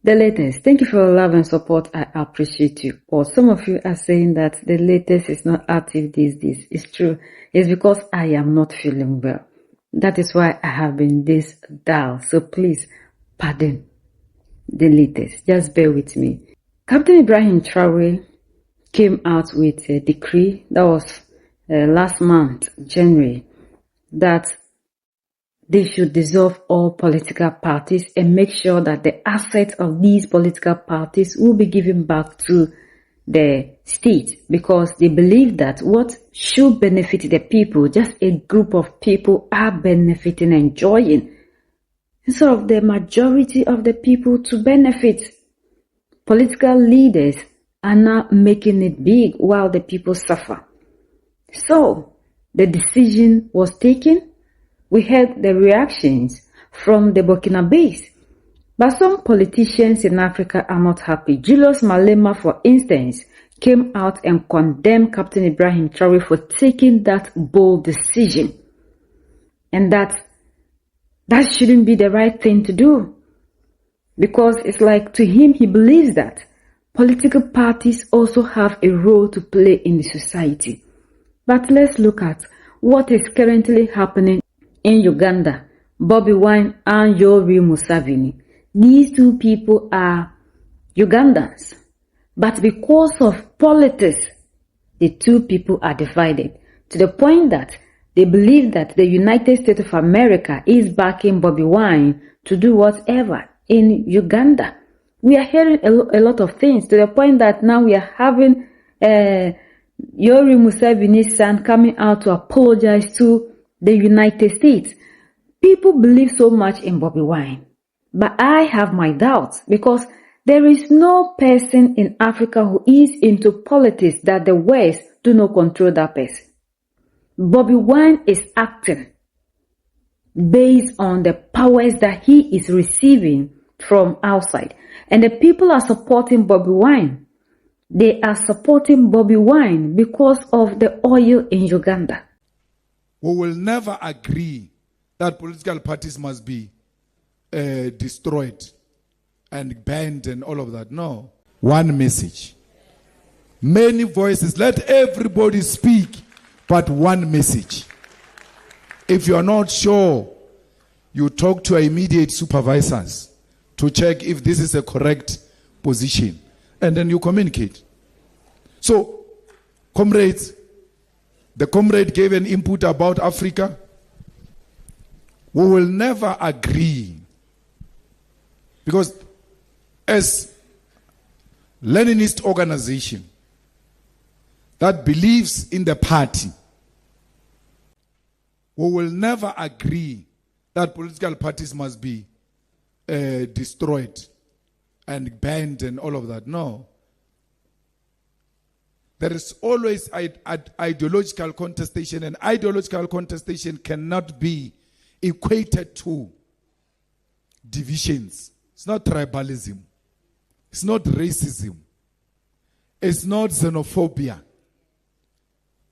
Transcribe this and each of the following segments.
The latest. Thank you for your love and support. I appreciate you. Or some of you are saying that the latest is not active these days. It's true. It's because I am not feeling well. That is why I have been this dull. So please, pardon the latest. Just bear with me. Captain Ibrahim Traoré came out with a decree that was last month, January, that they should dissolve all political parties and make sure that the assets of these political parties will be given back to the state, because they believe that what should benefit the people, just a group of people are benefiting, enjoying, instead of the majority of the people to benefit. Political leaders are now making it big while the people suffer. So the decision was taken. We heard the reactions from the Burkina base. But some politicians in Africa are not happy. Julius Malema, for instance, came out and condemned Captain Ibrahim Traoré for taking that bold decision. And that shouldn't be the right thing to do. Because it's like, to him, he believes that political parties also have a role to play in the society. But let's look at what is currently happening in Uganda. Bobby Wine and Yoweri Museveni. These two people are Ugandans. But because of politics, the two people are divided to the point that they believe that the United States of America is backing Bobby Wine to do whatever in Uganda. We are hearing a lot of things to the point that now we are having Yoweri Museveni's son coming out to apologize to the United States. People believe so much in Bobby Wine, but I have my doubts, because there is no person in Africa who is into politics that the West do not control that person. Bobby Wine is acting based on the powers that he is receiving from outside. And the people are supporting Bobby Wine. They are supporting Bobby Wine because of the oil in Uganda. We will never agree that political parties must be destroyed and banned and all of that. No. One message. Many voices. Let everybody speak, but one message. If you are not sure, you talk to your immediate supervisors to check if this is a correct position, and then you communicate. So, comrades, the comrade gave an input about Africa. We will never agree, because as Leninist organization that believes in the party, we will never agree that political parties must be destroyed and banned and all of that. No. There is always ideological contestation, and ideological contestation cannot be equated to divisions. It's not tribalism. It's not racism. It's not xenophobia.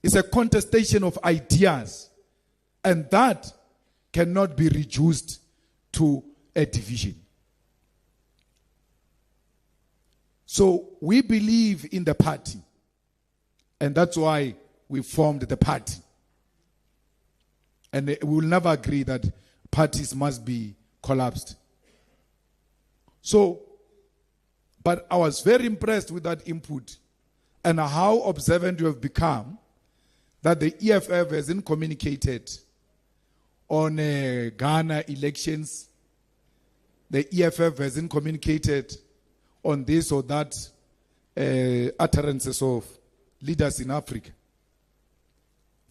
It's a contestation of ideas, and that cannot be reduced to a division. So we believe in the party, and that's why we formed the party. And we will never agree that parties must be collapsed. So, but I was very impressed with that input and how observant you have become that the EFF hasn't communicated on Ghana elections. The EFF hasn't communicated on this or that utterances of leaders in Africa.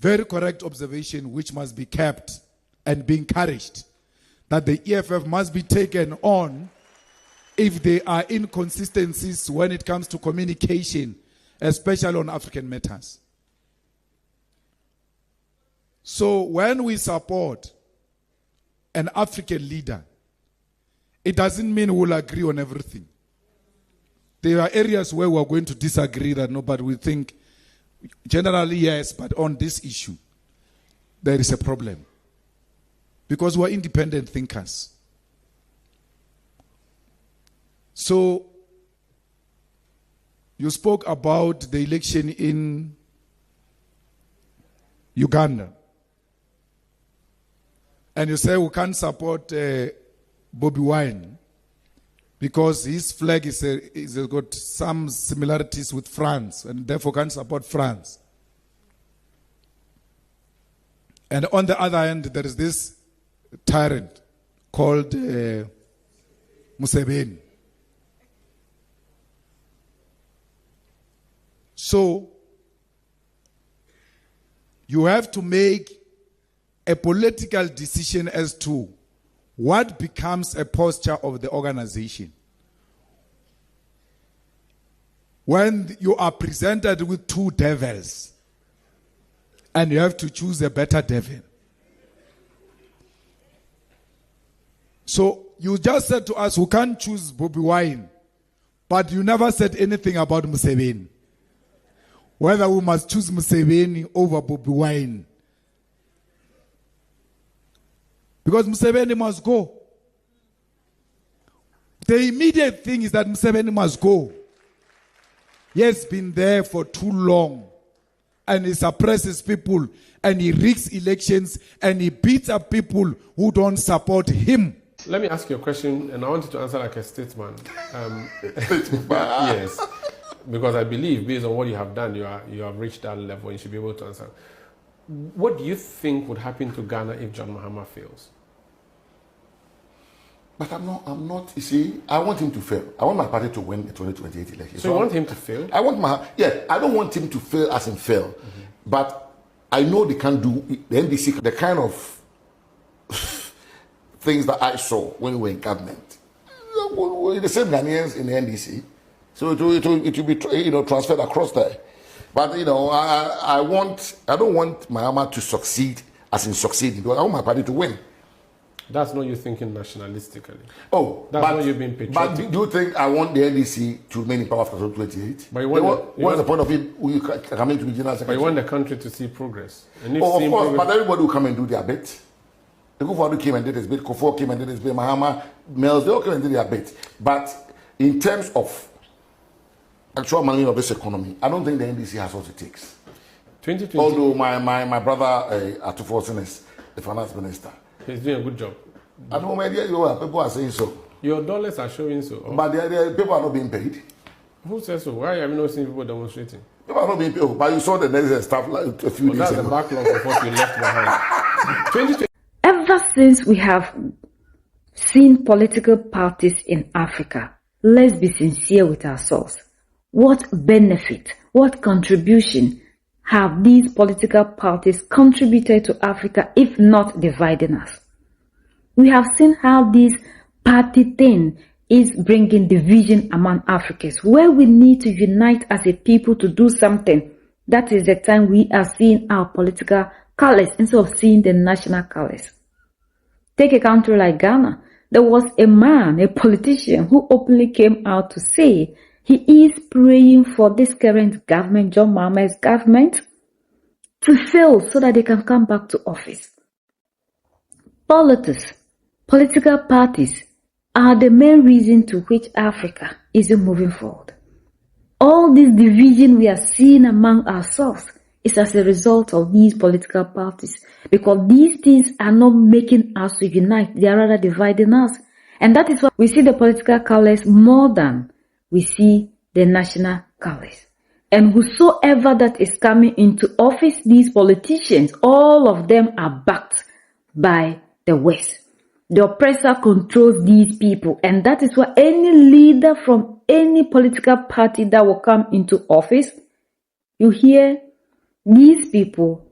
Very correct observation, which must be kept and be encouraged, that the EFF must be taken on if there are inconsistencies when it comes to communication, especially on African matters. So when we support an African leader, it doesn't mean we'll agree on everything. There are areas where we're going to disagree that nobody will think, generally yes, but on this issue, there is a problem. Because we're independent thinkers. So, you spoke about the election in Uganda. And you say we can't support Bobby Wine because his flag is got some similarities with France and therefore can't support France. And on the other hand, there is this tyrant called Museveni. So, you have to make a political decision as to what becomes a posture of the organization. When you are presented with two devils, and you have to choose a better devil. So you just said to us, we can't choose Bobby Wine, but you never said anything about Museveni. Whether we must choose Museveni over Bobby Wine. Because Museveni must go. The immediate thing is that Museveni must go. He has been there for too long. And he suppresses people. And he rigs elections. And he beats up people who don't support him. Let me ask you a question, and I want you to answer like a statesman. Yes. Because I believe, based on what you have done, you have reached that level. You should be able to answer. What do you think would happen to Ghana if John Mahama fails? But I'm not, you see, I want him to fail. I want my party to win the 2028 election. So you want him to fail? I don't want him to fail as in fail. Mm-hmm. But I know they can't do, the NDC, the kind of things that I saw when we were in government. We're the same Ghanaians in the NDC. So it will be transferred across there. But I don't want Mahama to succeed as in succeeding. I want my party to win. That's not you thinking nationalistically. Oh, that's not you being patriotic. But do you think I want the NDC to remain in power after 2028? But what's the point of it coming to be general secretary? But you want the country to see progress. And of course, but everybody will come and do their bit. The Kufuor came and did his bit. Kufuor came and did his bit. Mahama, Mills, they all came and did their bit. But in terms of actual managing of this economy, I don't think the NDC has what it takes. 2020. Although my brother Atufor is the finance minister. He's doing a good job. I know people are saying so. Your dollars are showing so. Oh. But the people are not being paid. Who says so? Why have you not seen people demonstrating? People are not being paid. But you saw the next stuff like a few days that's ago. The backlog of what we left behind. 2020. Ever since we have seen political parties in Africa, let's be sincere with ourselves. What benefit, what contribution have these political parties contributed to Africa, if not dividing us? We have seen how this party thing is bringing division among Africans, where we need to unite as a people to do something. That is the time we are seeing our political colors instead of seeing the national colors. Take a country like Ghana. There was a man, a politician, who openly came out to say he is praying for this current government, John Mahama's government, to fail so that they can come back to office. Political parties are the main reason to which Africa isn't moving forward. All this division we are seeing among ourselves is as a result of these political parties, because these things are not making us to unite, they are rather dividing us. And that is why we see the political colors more than we see the national colors. And whosoever that is coming into office, these politicians, all of them are backed by the West. The oppressor controls these people, and that is why any leader from any political party that will come into office, you hear these people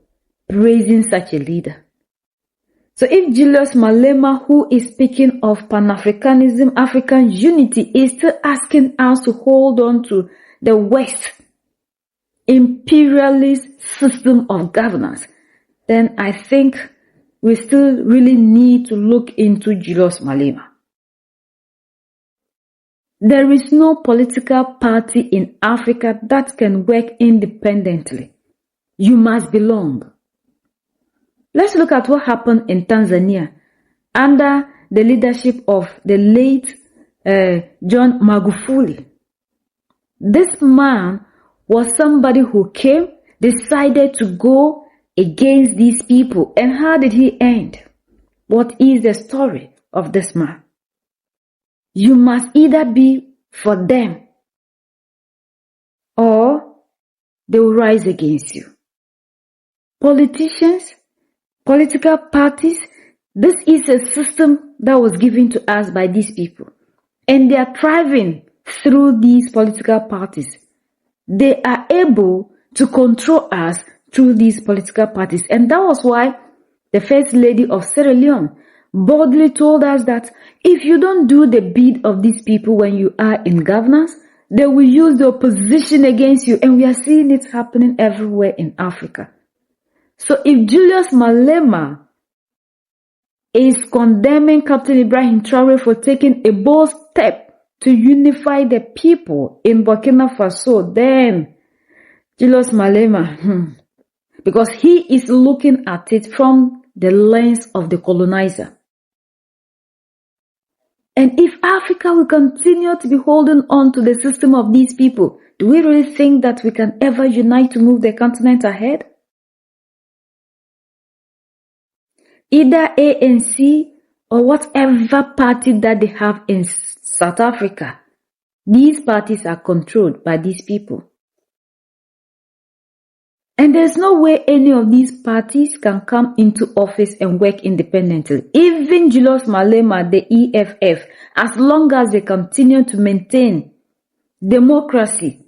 praising such a leader. So if Julius Malema, who is speaking of Pan-Africanism, African unity, is still asking us to hold on to the West imperialist system of governance, then I think we still really need to look into Julius Malema. There is no political party in Africa that can work independently. You must belong. Let's look at what happened in Tanzania under the leadership of the late John Magufuli. This man was somebody who came, decided to go against these people. And how did he end? What is the story of this man? You must either be for them or they will rise against you. Politicians, political parties, this is a system that was given to us by these people. And they are thriving through these political parties. They are able to control us through these political parties. And that was why the First Lady of Sierra Leone boldly told us that if you don't do the bid of these people when you are in governance, they will use the opposition against you. And we are seeing it happening everywhere in Africa. So if Julius Malema is condemning Captain Ibrahim Traoré for taking a bold step to unify the people in Burkina Faso, then Julius Malema, because he is looking at it from the lens of the colonizer. And if Africa will continue to be holding on to the system of these people, do we really think that we can ever unite to move the continent ahead? Either ANC or whatever party that they have in South Africa, these parties are controlled by these people. And there's no way any of these parties can come into office and work independently. Even Julius Malema, the EFF, as long as they continue to maintain democracy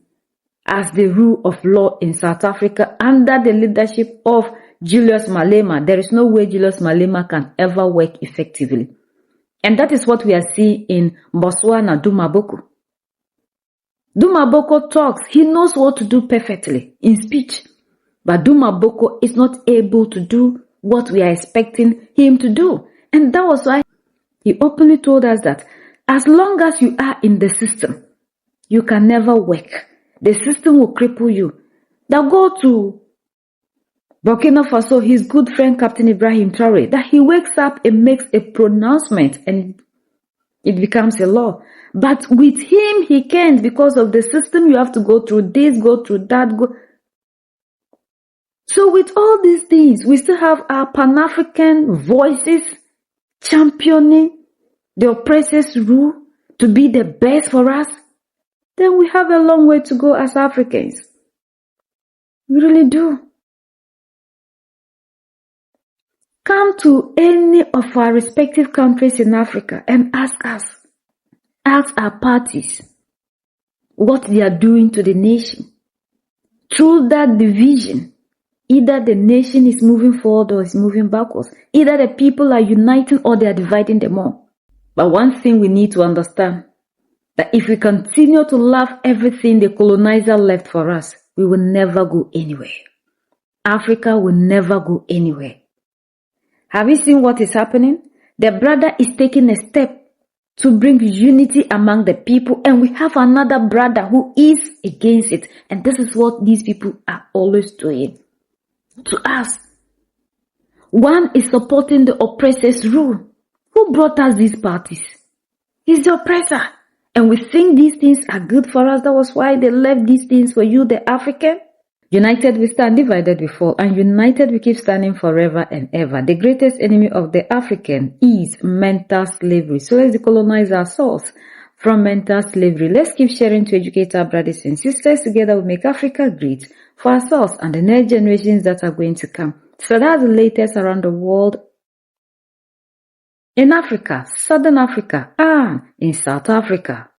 as the rule of law in South Africa under the leadership of Julius Malema, there is no way Julius Malema can ever work effectively. And that is what we are seeing in Botswana, Duma Boko. Duma Boko talks, he knows what to do perfectly in speech. But Duma Boko is not able to do what we are expecting him to do. And that was why he openly told us that as long as you are in the system, you can never work. The system will cripple you. Now go to Burkina Faso, his good friend Captain Ibrahim Traoré, that he wakes up and makes a pronouncement and it becomes a law. But with him, he can't, because of the system. You have to go through this, go through that, go. So with all these things, we still have our Pan-African voices championing the oppressor's rule to be the best for us. Then we have a long way to go as Africans. We really do. Come to any of our respective countries in Africa and ask our parties what they are doing to the nation. Through that division, either the nation is moving forward or is moving backwards. Either the people are uniting or they are dividing them all. But one thing we need to understand, that if we continue to love everything the colonizer left for us, we will never go anywhere. Africa will never go anywhere. Have you seen what is happening? The brother is taking a step to bring unity among the people, and we have another brother who is against it. And this is what these people are always doing to us. One is supporting the oppressor's rule. Who brought us these parties? He's the oppressor. And we think these things are good for us. That was why they left these things for you, the African. United we stand, divided we fall, and united we keep standing forever and ever. The greatest enemy of the African is mental slavery. So let's decolonize ourselves from mental slavery. Let's keep sharing to educate our brothers and sisters. Together we make Africa great for ourselves and the next generations that are going to come. So that's the latest around the world, in Africa, Southern Africa, and in South Africa.